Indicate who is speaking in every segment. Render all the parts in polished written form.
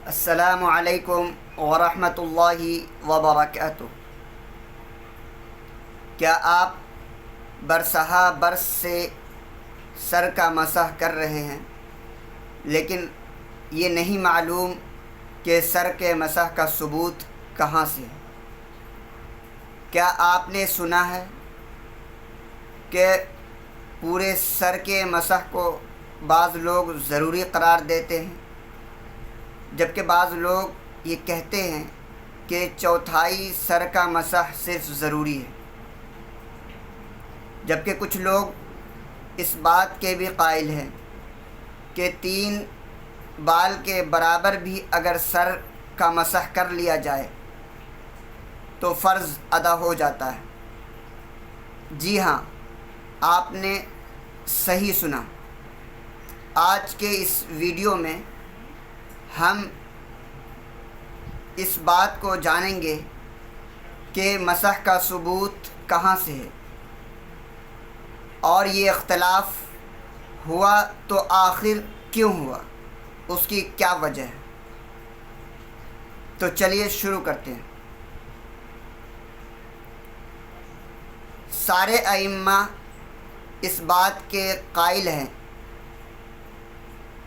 Speaker 1: السلام علیکم ورحمۃ اللہ وبرکاتہ۔ کیا آپ برسہ برس سے سر کا مسح کر رہے ہیں لیکن یہ نہیں معلوم کہ سر کے مسح کا ثبوت کہاں سے ہے؟ کیا آپ نے سنا ہے کہ پورے سر کے مسح کو بعض لوگ ضروری قرار دیتے ہیں، جبکہ بعض لوگ یہ کہتے ہیں کہ چوتھائی سر کا مسح صرف ضروری ہے، جبکہ کچھ لوگ اس بات کے بھی قائل ہیں کہ 3 بال کے برابر بھی اگر سر کا مسح کر لیا جائے تو فرض ادا ہو جاتا ہے۔ جی ہاں، آپ نے صحیح سنا۔ آج کے اس ویڈیو میں ہم اس بات کو جانیں گے کہ مسح کا ثبوت کہاں سے ہے، اور یہ اختلاف ہوا تو آخر کیوں ہوا، اس کی کیا وجہ ہے۔ تو چلیے شروع کرتے ہیں۔ سارے ائمہ اس بات کے قائل ہیں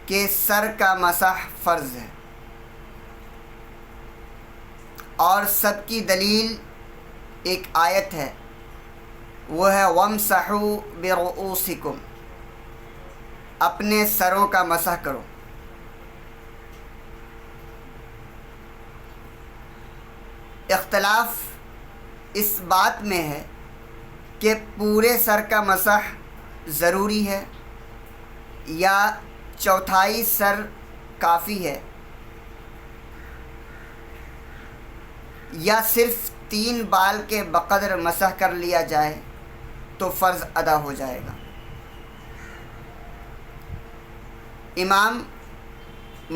Speaker 1: کہ سر کا مسح فرض ہے، اور سب کی دلیل ایک آیت ہے، وہ ہے وَامْسَحُوا بِرُؤُوسِكُمْ، اپنے سروں کا مسح کرو۔ اختلاف اس بات میں ہے کہ پورے سر کا مسح ضروری ہے یا چوتھائی سر کافی ہے، یا صرف 3 بال کے بقدر مسح کر لیا جائے تو فرض ادا ہو جائے گا۔ امام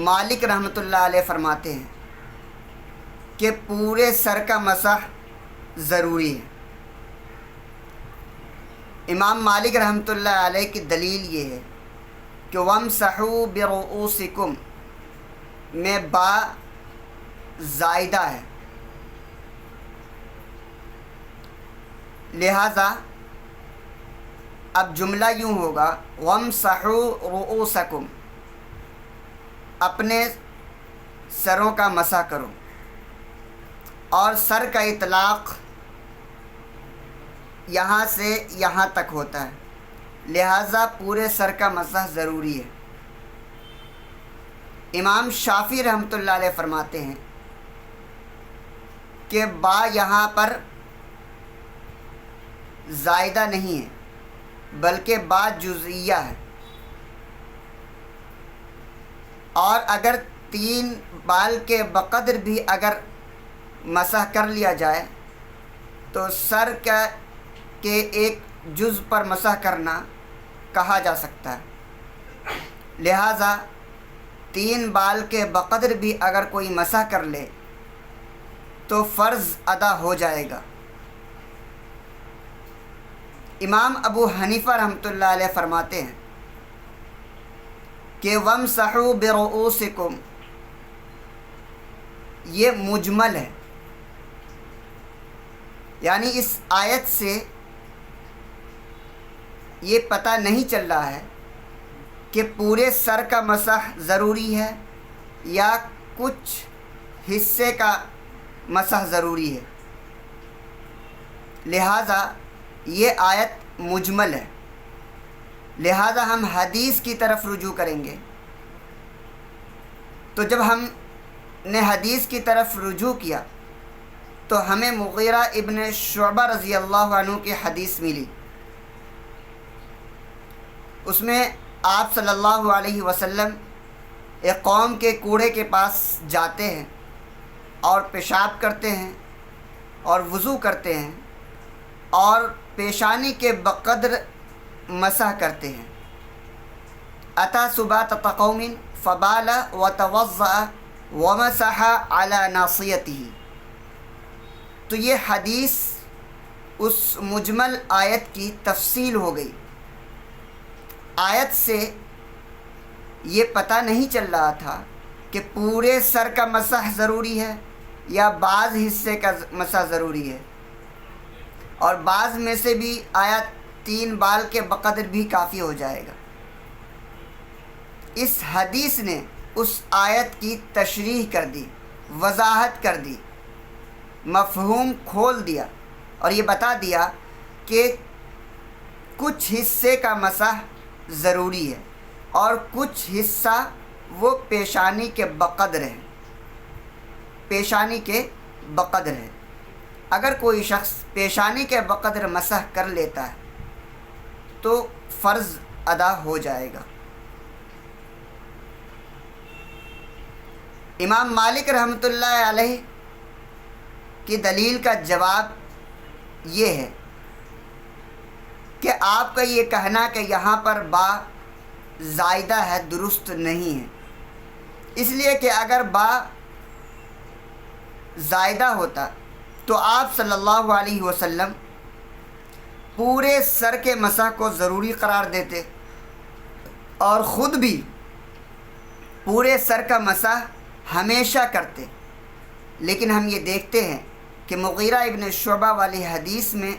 Speaker 1: مالک رحمۃ اللہ علیہ فرماتے ہیں کہ پورے سر کا مسح ضروری ہے۔ امام مالک رحمۃ اللہ علیہ کی دلیل یہ ہے کہ وَامْسَحُوا بِرُؤُوسِكُمْ میں با زائدہ ہے، لہذا اب جملہ یوں ہوگا وَامْسَحُوا رُؤُوسَكُمْ، اپنے سروں کا مسح کرو، اور سر کا اطلاق یہاں سے یہاں تک ہوتا ہے، لہذا پورے سر کا مسح ضروری ہے۔ امام شافعی رحمۃ اللہ علیہ فرماتے ہیں کہ با یہاں پر زائدہ نہیں ہے بلکہ با جزئیہ ہے، اور اگر 3 بال کے بقدر بھی اگر مسح کر لیا جائے تو سر کے ایک جز پر مسح کرنا کہا جا سکتا ہے، لہذا 3 بال کے بقدر بھی اگر کوئی مسح کر لے تو فرض ادا ہو جائے گا۔ امام ابو حنیفہ رحمۃ اللہ علیہ فرماتے ہیں کہ وَامْسَحُوا بِرُؤُوسِكُمْ یہ مجمل ہے، یعنی اس آیت سے یہ پتہ نہیں چل رہا ہے کہ پورے سر کا مسح ضروری ہے یا کچھ حصے کا مسح ضروری ہے، لہذا یہ آیت مجمل ہے، لہذا ہم حدیث کی طرف رجوع کریں گے۔ تو جب ہم نے حدیث کی طرف رجوع کیا تو ہمیں مغیرہ ابن شعبہ رضی اللہ عنہ کی حدیث ملی، اس میں آپ صلی اللہ علیہ وسلم ایک قوم کے کوڑے کے پاس جاتے ہیں اور پیشاب کرتے ہیں اور وضو کرتے ہیں اور پیشانی کے بقدر مسح کرتے ہیں۔ اتی سباطۃ قوم فبال وتوضأ ومسح على ناصیتہ، تو یہ حدیث اس مجمل آیت کی تفصیل ہو گئی۔ آیت سے یہ پتہ نہیں چل رہا تھا کہ پورے سر کا مسح ضروری ہے یا بعض حصے کا مسح ضروری ہے، اور بعض میں سے بھی آیا 3 بال کے بقدر بھی کافی ہو جائے گا۔ اس حدیث نے اس آیت کی تشریح کر دی، وضاحت کر دی، مفہوم کھول دیا، اور یہ بتا دیا کہ کچھ حصے کا مسح ضروری ہے اور کچھ حصہ وہ پیشانی کے بقدر ہے، پیشانی کے بقدر ہے۔ اگر کوئی شخص پیشانی کے بقدر مسح کر لیتا ہے تو فرض ادا ہو جائے گا۔ امام مالک رحمۃ اللہ علیہ کی دلیل کا جواب یہ ہے کہ آپ کا یہ کہنا کہ یہاں پر با زائدہ ہے درست نہیں ہے، اس لیے کہ اگر با زائدہ ہوتا تو آپ صلی اللہ علیہ وسلم پورے سر کے مسح کو ضروری قرار دیتے اور خود بھی پورے سر کا مسح ہمیشہ کرتے، لیکن ہم یہ دیکھتے ہیں کہ مغیرہ ابن شعبہ والی حدیث میں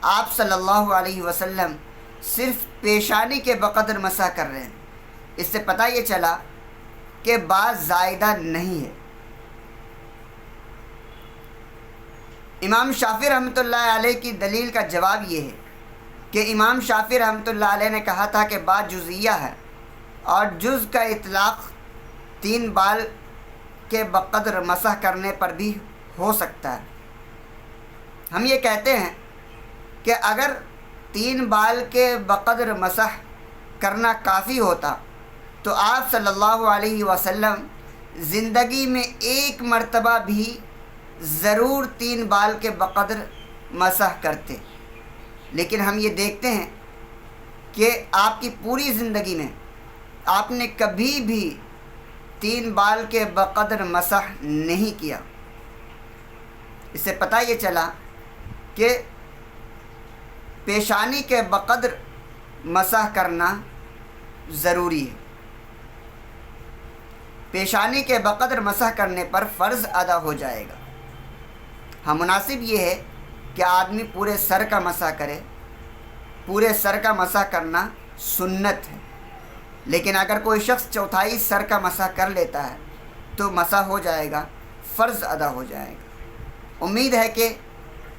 Speaker 1: آپ صلی اللہ علیہ وسلم صرف پیشانی کے بقدر مسح کر رہے ہیں۔ اس سے پتہ یہ چلا کہ با زائدہ نہیں ہے۔ امام شافعی رحمۃ اللہ علیہ کی دلیل کا جواب یہ ہے کہ امام شافعی رحمۃ اللہ علیہ نے کہا تھا کہ با جزیہ ہے اور جز کا اطلاق 3 بال کے بقدر مسح کرنے پر بھی ہو سکتا ہے۔ ہم یہ کہتے ہیں کہ اگر 3 بال کے بقدر مسح کرنا کافی ہوتا تو آپ صلی اللہ علیہ وسلم زندگی میں 1 مرتبہ بھی ضرور 3 بال کے بقدر مسح کرتے، لیکن ہم یہ دیکھتے ہیں کہ آپ کی پوری زندگی میں آپ نے کبھی بھی 3 بال کے بقدر مسح نہیں کیا۔ اس سے پتہ یہ چلا کہ پیشانی کے بقدر مسح کرنا ضروری ہے۔ پیشانی کے بقدر مسح کرنے پر فرض ادا ہو جائے گا۔ ہاں، مناسب یہ ہے کہ آدمی پورے سر کا مسح کرے، پورے سر کا مسح کرنا سنت ہے، لیکن اگر کوئی شخص 1/4 سر کا مسح کر لیتا ہے تو مسح ہو جائے گا، فرض ادا ہو جائے گا۔ امید ہے کہ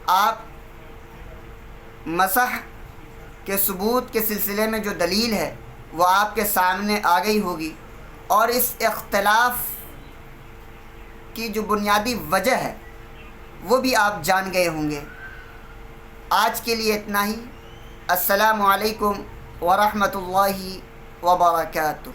Speaker 1: آپ مسح کے ثبوت کے سلسلے میں جو دلیل ہے وہ آپ کے سامنے آ گئی ہوگی، اور اس اختلاف کی جو بنیادی وجہ ہے وہ بھی آپ جان گئے ہوں گے۔ آج کے لیے اتنا ہی۔ السلام علیکم ورحمۃ اللہ وبرکاتہ۔